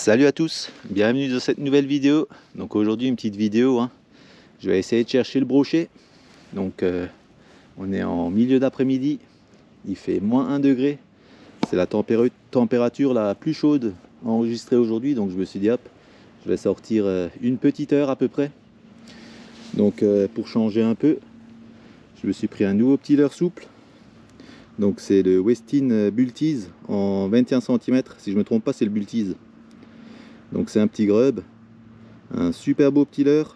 Salut à tous, bienvenue dans cette nouvelle vidéo. Donc aujourd'hui une petite vidéo, je vais essayer de chercher le brochet. Donc on est en milieu d'après-midi, il fait moins 1 degré. C'est la température la plus chaude enregistrée aujourd'hui. Donc je me suis dit hop, je vais sortir une petite heure à peu près. Donc pour changer un peu, je me suis pris un nouveau petit leurre souple. Donc c'est le Westin Bulties en 21 cm, si je me trompe pas c'est le Bulties. Donc c'est un petit grub, un super beau petit leurre.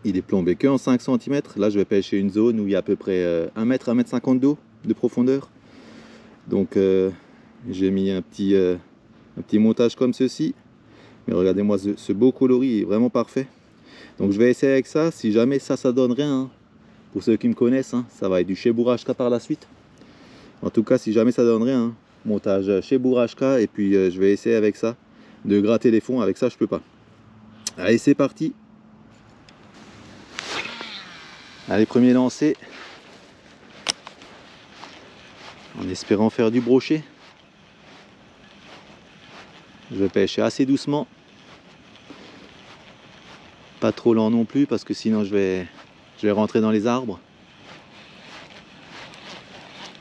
Il est plombé que en 5 cm. Là je vais pêcher une zone où il y a à peu près 1 mètre, 1 mètre 50 d'eau de profondeur. Donc j'ai mis un petit montage comme ceci. Mais regardez-moi ce beau coloris, il est vraiment parfait. Donc je vais essayer avec ça. Si jamais ça donne rien, pour ceux qui me connaissent, ça va être du chez Bourrachka par la suite. En tout cas si jamais ça donne rien, montage chez Bourrachka. Et puis je vais essayer avec ça de gratter les fonds. Avec ça je peux pas. Allez c'est parti. Allez, premier lancé, en espérant faire du brochet. Je vais pêcher assez doucement, pas trop lent non plus parce que sinon je vais rentrer dans les arbres.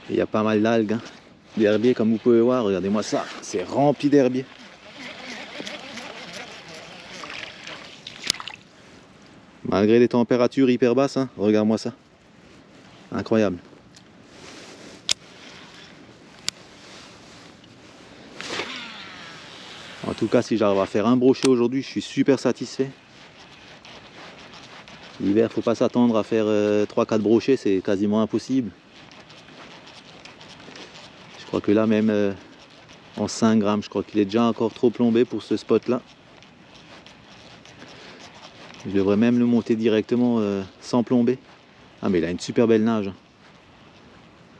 Il y a pas mal d'algues, d'herbiers comme vous pouvez voir, regardez-moi ça, c'est rempli d'herbiers. Malgré les températures hyper basses, regarde-moi ça, incroyable. En tout cas, si j'arrive à faire un brochet aujourd'hui, je suis super satisfait. L'hiver, faut pas s'attendre à faire 3-4 brochets, c'est quasiment impossible. Je crois que là même en 5 grammes, je crois qu'il est déjà encore trop plombé pour ce spot là. Je devrais même le monter directement sans plomber. Ah mais il a une super belle nage.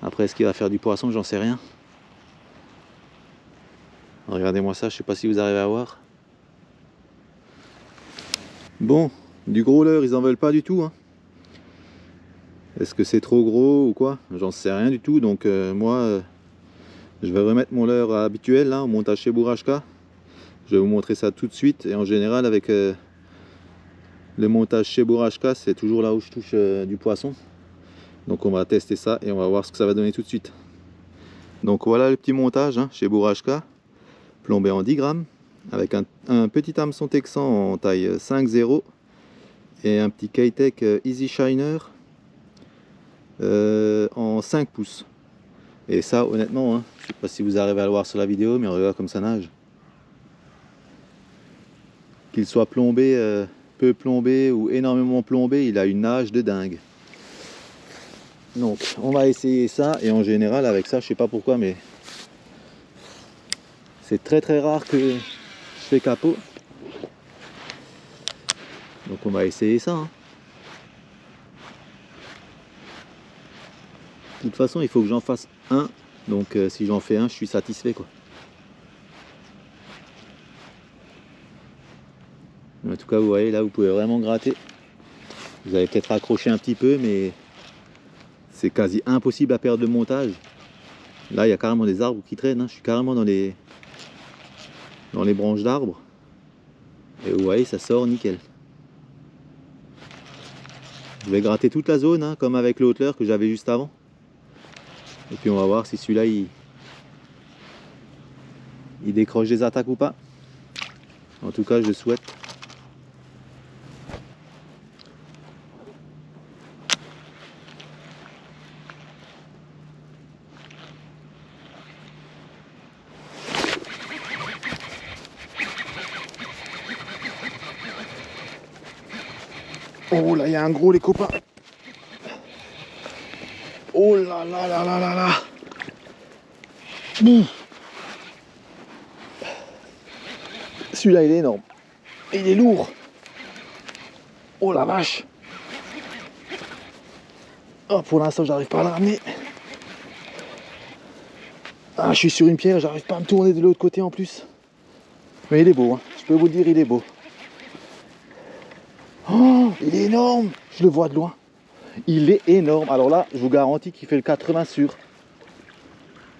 Après est-ce qu'il va faire du poisson, j'en sais rien. Regardez-moi ça, je sais pas si vous arrivez à voir. Bon, du gros leurre, ils en veulent pas du tout. Est-ce que c'est trop gros ou quoi? J'en sais rien du tout. Donc moi, je vais remettre mon leurre habituel là, au montage chez Bourrachka. Je vais vous montrer ça tout de suite. Et en général, avec le montage chez Bourrachka, c'est toujours là où je touche du poisson. Donc on va tester ça et on va voir ce que ça va donner tout de suite. Donc voilà le petit montage chez Bourrachka. Plombé en 10 grammes. Avec un petit hameçon texan en taille 5-0. Et un petit K-Tech Easy Shiner en 5 pouces. Et ça honnêtement, je sais pas si vous arrivez à le voir sur la vidéo, mais regarde comme ça nage. Qu'il soit plombé, peu plombé ou énormément plombé, il a une nage de dingue. Donc on va essayer ça, et en général avec ça, je sais pas pourquoi, mais c'est très rare que je fais capot. Donc on va essayer ça. De toute façon il faut que j'en fasse un, donc si j'en fais un, je suis satisfait quoi. En tout cas vous voyez là, vous pouvez vraiment gratter. Vous allez peut-être accrocher un petit peu, mais c'est quasi impossible à perdre le montage. Là il y a carrément des arbres qui traînent, je suis carrément dans les branches d'arbres. Et vous voyez ça sort nickel. Je vais gratter toute la zone, comme avec le hauteur que j'avais juste avant. Et puis on va voir si celui-là il décroche des attaques ou pas. En tout cas je le souhaite. Oh là, il y a un gros les copains. Oh là là là là là là. Celui-là il est énorme. Il est lourd. Oh la vache. Oh, pour l'instant j'arrive pas à le ramener. Ah, je suis sur une pierre, j'arrive pas à me tourner de l'autre côté en plus. Mais il est beau, je peux vous le dire, il est beau. Oh, il est énorme. Je le vois de loin. Il est énorme. Alors là, je vous garantis qu'il fait le 80 sur.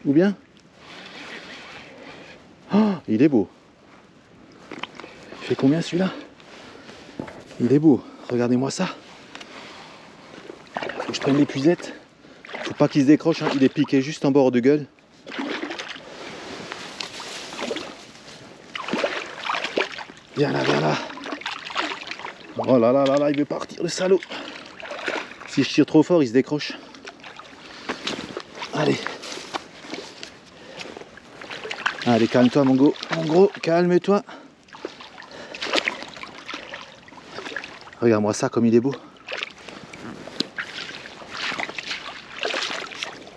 Ou bien? Oh, il est beau. Il fait combien celui-là? Il est beau, regardez-moi ça. Faut que je prenne l'épuisette. Faut pas qu'il se décroche, hein. Il est piqué juste en bord de gueule. Viens là, viens là. Oh là là là là, il veut partir le salaud. Si je tire trop fort, il se décroche. Allez. Allez, calme-toi mon gros, calme-toi. Regarde-moi ça comme il est beau.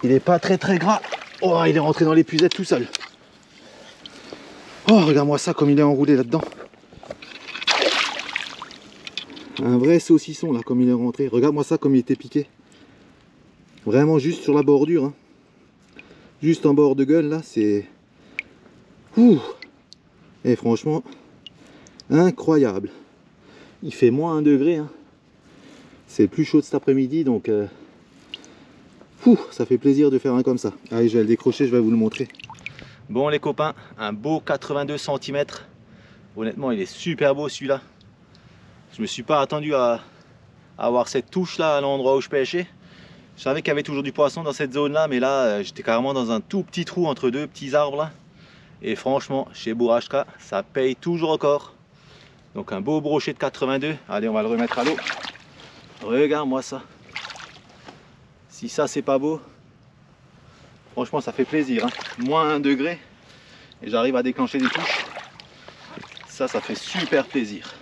Il est pas très gras. Oh, il est rentré dans l'épuisette tout seul. Oh, regarde-moi ça comme il est enroulé là-dedans. Un vrai saucisson là comme il est rentré. Regarde-moi ça comme il était piqué. Vraiment juste sur la bordure. Hein. Juste en bord de gueule là, c'est... Ouh. Et franchement, incroyable. Il fait moins 1 degré. Hein. C'est plus chaud de cet après-midi donc... ça fait plaisir de faire un comme ça. Allez, je vais le décrocher, je vais vous le montrer. Bon les copains, un beau 82 cm. Honnêtement, il est super beau celui-là. Je me suis pas attendu à avoir cette touche là à l'endroit où je pêchais. Je savais qu'il y avait toujours du poisson dans cette zone là, mais là j'étais carrément dans un tout petit trou entre 2 petits arbres là. Et franchement, chez Bourashka, ça paye toujours encore. Donc un beau brochet de 82. Allez, on va le remettre à l'eau. Regarde-moi ça. Si ça c'est pas beau, franchement ça fait plaisir. Hein. Moins 1 degré et j'arrive à déclencher des touches. Ça fait super plaisir.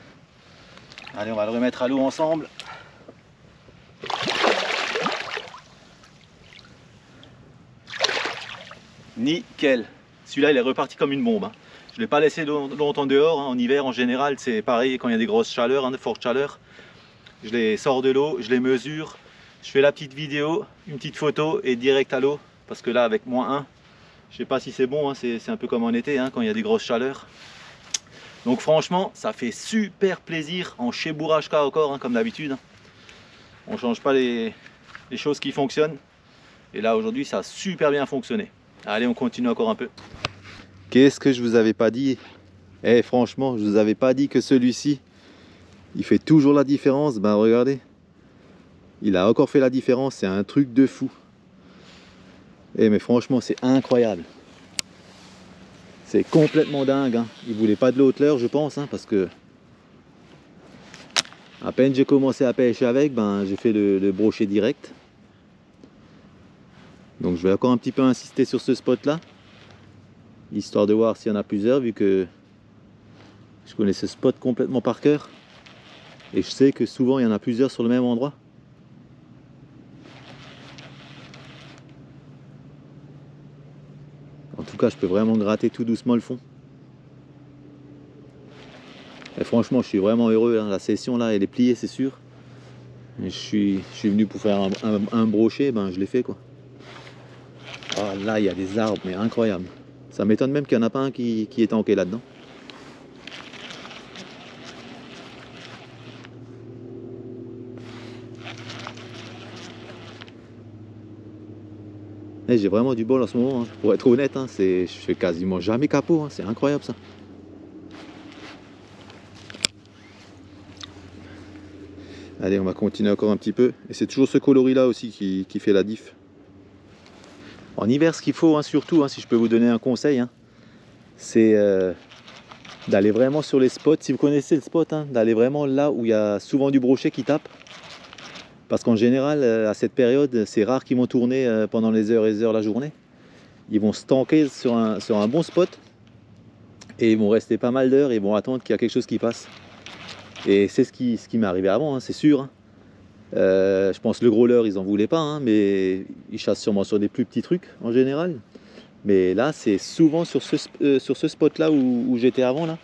Allez, on va le remettre à l'eau ensemble. Nickel. Celui-là, il est reparti comme une bombe. Hein. Je ne l'ai pas laissé longtemps dehors. Hein. En hiver, en général, c'est pareil quand il y a des grosses chaleurs, hein, de fortes chaleurs. Je les sors de l'eau, je les mesure. Je fais la petite vidéo, une petite photo et direct à l'eau. Parce que là, avec -1, je sais pas si c'est bon. Hein. C'est un peu comme en été, hein, quand il y a des grosses chaleurs. Donc franchement, ça fait super plaisir en chez Bourashka encore, hein, comme d'habitude. On ne change pas les choses qui fonctionnent. Et là, aujourd'hui, ça a super bien fonctionné. Allez, on continue encore un peu. Qu'est-ce que je vous avais pas dit? Eh, franchement, je vous avais pas dit que celui-ci, il fait toujours la différence. Ben regardez, il a encore fait la différence. C'est un truc de fou. Eh, mais franchement, c'est incroyable. C'est complètement dingue. Hein. Il voulait pas de l'auteleur, je pense, hein, parce que à peine j'ai commencé à pêcher avec, ben j'ai fait le brochet direct. Donc je vais encore un petit peu insister sur ce spot là, histoire de voir s'il y en a plusieurs, vu que je connais ce spot complètement par cœur. Et je sais que souvent il y en a plusieurs sur le même endroit. En tout cas, je peux vraiment gratter tout doucement le fond. Et franchement, je suis vraiment heureux. Hein. La session là, elle est pliée, c'est sûr. Et je suis venu pour faire un brochet, ben je l'ai fait quoi. Oh, là, il y a des arbres, mais incroyable. Ça m'étonne même qu'il n'y en a pas un qui est tanké là-dedans. Et j'ai vraiment du bol en ce moment, hein. Pour être honnête, hein, je fais quasiment jamais capot, hein. C'est incroyable ça. Allez, on va continuer encore un petit peu. Et c'est toujours ce coloris là aussi qui fait la diff. En hiver, ce qu'il faut, hein, surtout, hein, si je peux vous donner un conseil, hein, c'est d'aller vraiment sur les spots. Si vous connaissez le spot, hein, d'aller vraiment là où il y a souvent du brochet qui tape. Parce qu'en général, à cette période, c'est rare qu'ils vont tourner pendant les heures et les heures la journée. Ils vont se tanker sur un bon spot et ils vont rester pas mal d'heures et ils vont attendre qu'il y a quelque chose qui passe. Et c'est ce qui m'est arrivé avant, hein, c'est sûr. Hein. Je pense que le gros leurre, ils en voulaient pas, hein, mais ils chassent sûrement sur des plus petits trucs en général. Mais là, c'est souvent sur ce spot là où j'étais avant, là,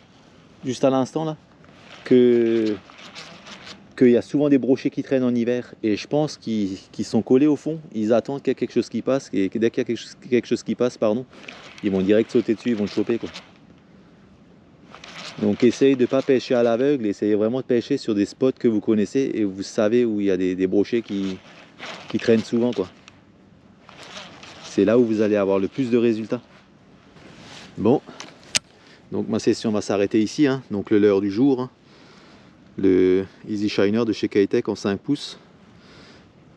juste à l'instant là, qu'il y a souvent des brochets qui traînent en hiver. Et je pense qu'ils sont collés au fond, ils attendent qu'il y a quelque chose qui passe. Et dès qu'il y a quelque chose qui passe, pardon, ils vont direct sauter dessus, ils vont le choper quoi. Donc essayez de ne pas pêcher à l'aveugle, essayez vraiment de pêcher sur des spots que vous connaissez et vous savez où il y a des brochets qui traînent souvent quoi. C'est là où vous allez avoir le plus de résultats. Bon, Donc ma session va s'arrêter ici, hein. Donc le leurre du jour, hein. Le Easy Shiner de chez Keitech en 5 pouces,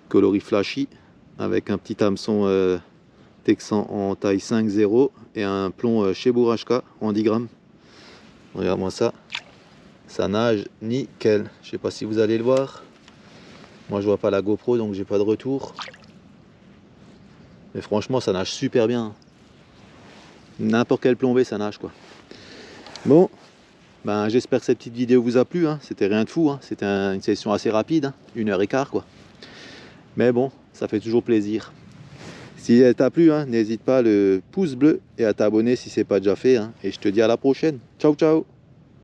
coloris flashy, avec un petit hameçon texan en taille 5-0 et un plomb chez Bourashka en 10 grammes. Regarde-moi ça, ça nage nickel. Je sais pas si vous allez le voir. Moi je vois pas la GoPro donc j'ai pas de retour. Mais franchement ça nage super bien. N'importe quel plombé ça nage quoi. Bon, ben, j'espère que cette petite vidéo vous a plu, hein. C'était rien de fou, hein. C'était une session assez rapide, hein. 1h15 quoi. Mais bon, ça fait toujours plaisir. Si elle t'a plu, hein, n'hésite pas à le pouce bleu et à t'abonner si ce n'est pas déjà fait, hein. Et je te dis à la prochaine. Ciao ciao.